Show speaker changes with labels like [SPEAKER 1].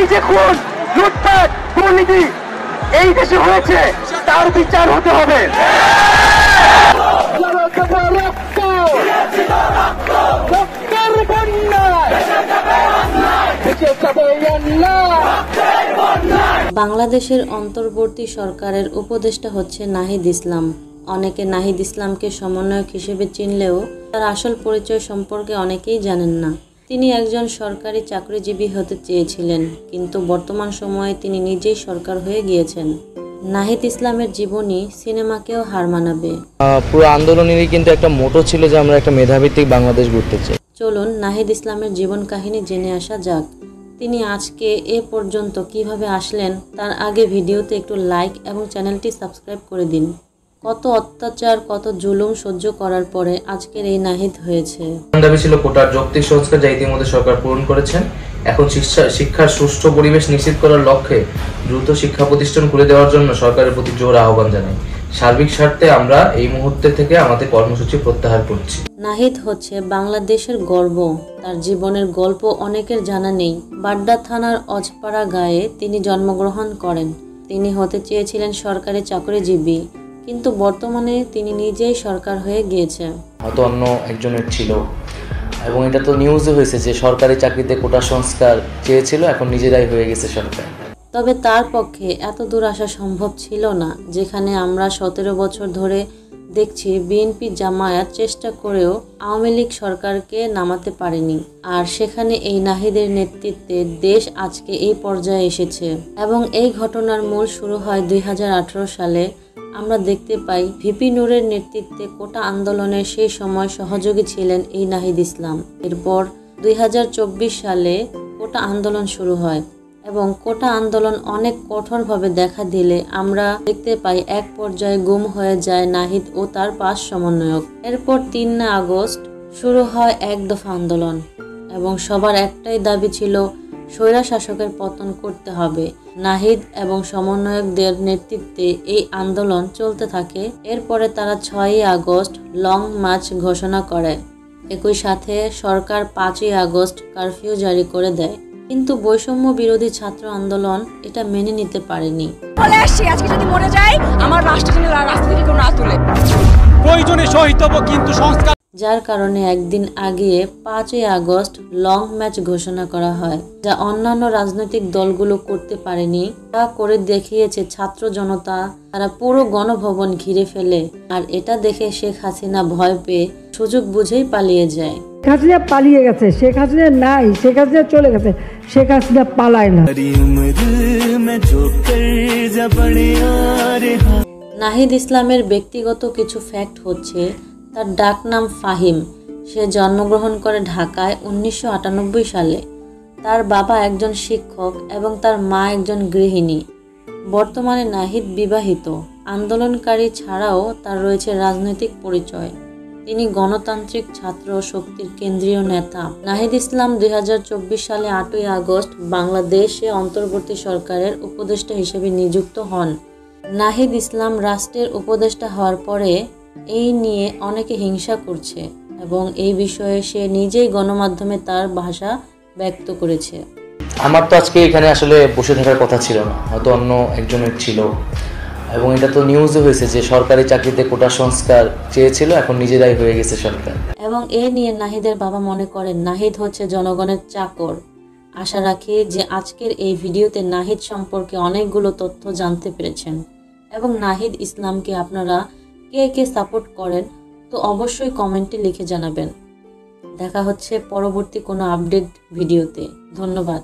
[SPEAKER 1] এই যে খুন, লুটপাট, দুর্নীতি এই দেশে হয়েছে, তার বিচার হতে হবে।
[SPEAKER 2] বাংলাদেশের অন্তর্বর্তী সরকারের উপদেষ্টা হচ্ছে নাহিদ ইসলাম। অনেকে নাহিদ ইসলামকে সমন্বয়ক হিসেবে চিনলেও তার আসল পরিচয় সম্পর্কে অনেকেই জানেন না। তিনি একজন সরকারি চাকরিজীবী হতে চেয়েছিলেন, কিন্তু বর্তমান সময়ে তিনি নিজেই সরকার হয়ে গিয়েছেন। নাহিদ ইসলামের জীবনী সিনেমাকেও হার মানাবে।
[SPEAKER 3] পুরো আন্দোলনেরই কিন্তু একটা মোটো ছিল যে আমরা একটা মেধাভিত্তিক বাংলাদেশ গড়তে চাই।
[SPEAKER 2] চলুন নাহিদ ইসলামের জীবন কাহিনী জেনে আসা যাক। তিনি আজকে এ পর্যন্ত কিভাবে আসলেন তার আগে ভিডিওতে একটু লাইক এবং চ্যানেলটি সাবস্ক্রাইব করে দিন। কত অত্যাচার, কত জুলুম সহ্য করার পরে আজকের এই নাহিদ হয়েছে।
[SPEAKER 3] দাবি ছিল কোটার যৌক্তিক সংস্কার, যা ইতিমধ্যে সরকার পূরণ করেছেন। এখন শিক্ষার সুষ্ঠু পরিবেশ নিশ্চিত করার লক্ষ্যে দ্রুত শিক্ষা প্রতিষ্ঠান খুলে দেওয়ার জন্য সরকারের প্রতি জোর আহ্বান জানাই। সার্বিক স্বার্থে আমরা এই মুহূর্তে থেকে আমাদের কর্মসূচি প্রত্যাহার করছি।
[SPEAKER 2] নাহিদ হচ্ছে বাংলাদেশের গর্ব। তার জীবনের গল্প অনেকের জানা নেই। বাড্ডা থানার অজপাড়া গাঁয়ে তিনি জন্মগ্রহণ করেন। তিনি হতে চেয়েছিলেন সরকারি চাকরিজীবী, কিন্তু বর্তমানে তিনি নিজেই সরকার হয়ে গিয়েছে।
[SPEAKER 3] হয়তো অন্য একজনের ছিল, এবং এটা তো নিউজে হয়েছে যে সরকারি চাকরিতে কোটা সংস্কার চেয়েছিল, এখন নিজেরাই হয়ে গেছে সরকার।
[SPEAKER 2] তবে তার পক্ষে এত দূর আসা সম্ভব ছিল না, যেখানে আমরা 17 বছর ধরে দেখছি বিএনপি জামায়াত চেষ্টা করেও আওয়ামী লীগ সরকারকে নামাতে পারেনি। আর সেখানে এই নাহিদের নেতৃত্বে দেশ আজকে এই পর্যায়ে এসেছে। এবং এই ঘটনার মূল শুরু হয় 2018 সালে। আমরা দেখতে পাই ভিপি নূরের নেতৃত্বে কোটা আন্দোলনের সেই সময় সহযোগী ছিলেন এই নাহিদ ইসলাম। এরপর 2024 সালে কোটা আন্দোলন শুরু হয় এবং কোটা আন্দোলন অনেক কঠোরভাবে দেখা দিলে আমরা দেখতে পাই এক পর্যায়ে গুম হয়ে যায় নাহিদ ও তার 5 সমন্বয়ক। এরপর 3 আগস্ট শুরু হয় এক দফা আন্দোলন এবং সবার একটাই দাবি ছিল স্বৈরা শাসকের পতন করতে হবে। নাহিদ এবং সমন্বয়কদের নেতৃত্বে এই আন্দোলন চলতে থাকে। এরপরে তারা 6 আগস্ট লং মার্চ ঘোষণা করে। একই সাথে সরকার 5 আগস্ট কারফিউ জারি করে দেয়, কিন্তু বৈষম্য বিরোধী ছাত্র আন্দোলন এটা মেনে নিতে পারেনি।
[SPEAKER 4] বলে আসছি আজকে যদি মরে যাই আমার রাষ্ট্র যেন রাস্তা থেকে কেউ না তুলে, প্রয়োজনে শহীদ হব, কিন্তু সংস্কার।
[SPEAKER 2] যার কারণে একদিন আগে 5 আগস্ট লং মার্চ ঘোষণা করা হয়, যা অন্যান্য রাজনৈতিক দলগুলো করতে পারেনি। তা করে দেখিয়েছে ছাত্র জনতা। তারা পুরো গণভবন ঘিরে ফেলে, আর এটা দেখে শেখ হাসিনা ভয় পেয়ে সুযোগ বুঝেই পালিয়ে যায়।
[SPEAKER 5] শেখ হাসিনা পালিয়ে গেছে, শেখ হাসিনা নাই, শেখ হাসিনা চলে গেছে, শেখ হাসিনা পালায় না।
[SPEAKER 2] নাহিদ ইসলামের ব্যক্তিগত কিছু ফ্যাক্ট হচ্ছে, তার ডাক নাম ফাহিম। সে জন্মগ্রহণ করে ঢাকায় 1998 সালে। তার বাবা একজন শিক্ষক এবং তার মা একজন গৃহিণী। বর্তমানে নাহিদ বিবাহিত। আন্দোলনকারী ছাড়াও তার রয়েছে রাজনৈতিক পরিচয়। তিনি গণতান্ত্রিক ছাত্র শক্তির কেন্দ্রীয় নেতা। নাহিদ ইসলাম 2024 সালে 8 আগস্ট বাংলাদেশে অন্তর্বর্তী সরকারের উপদেষ্টা হিসেবে নিযুক্ত হন। নাহিদ ইসলাম রাষ্ট্রের উপদেষ্টা হওয়ার পরে এই নিয়ে অনেকে হিংসা করছে এবং এই বিষয়ে সে নিজেই গণমাধ্যমে তার ভাষা ব্যক্ত করেছে।
[SPEAKER 3] আমার তো আজকে এখানে আসলে বসে থাকার কথা ছিল না, হয়তো অন্য একজনের ছিল, এবং এটা তো নিউজে হয়েছে যে সরকারি চাকরিতে কোটা সংস্কার চেয়েছিল, এখন নিজেরাই হয়ে গেছে সরকার।
[SPEAKER 2] এবং এ নিয়ে নাহিদের বাবা মনে করেন নাহিদ হচ্ছে জনগণের চাকর। আশা রাখি যে আজকের এই ভিডিওতে নাহিদ সম্পর্কে অনেকগুলো তথ্য জানতে পেরেছেন এবং নাহিদ ইসলামকে আপনারা কে কে সাপোর্ট করেন তো অবশ্যই কমেন্টে লিখে জানাবেন। দেখা হচ্ছে পরবর্তী কোনো আপডেট ভিডিওতে। ধন্যবাদ।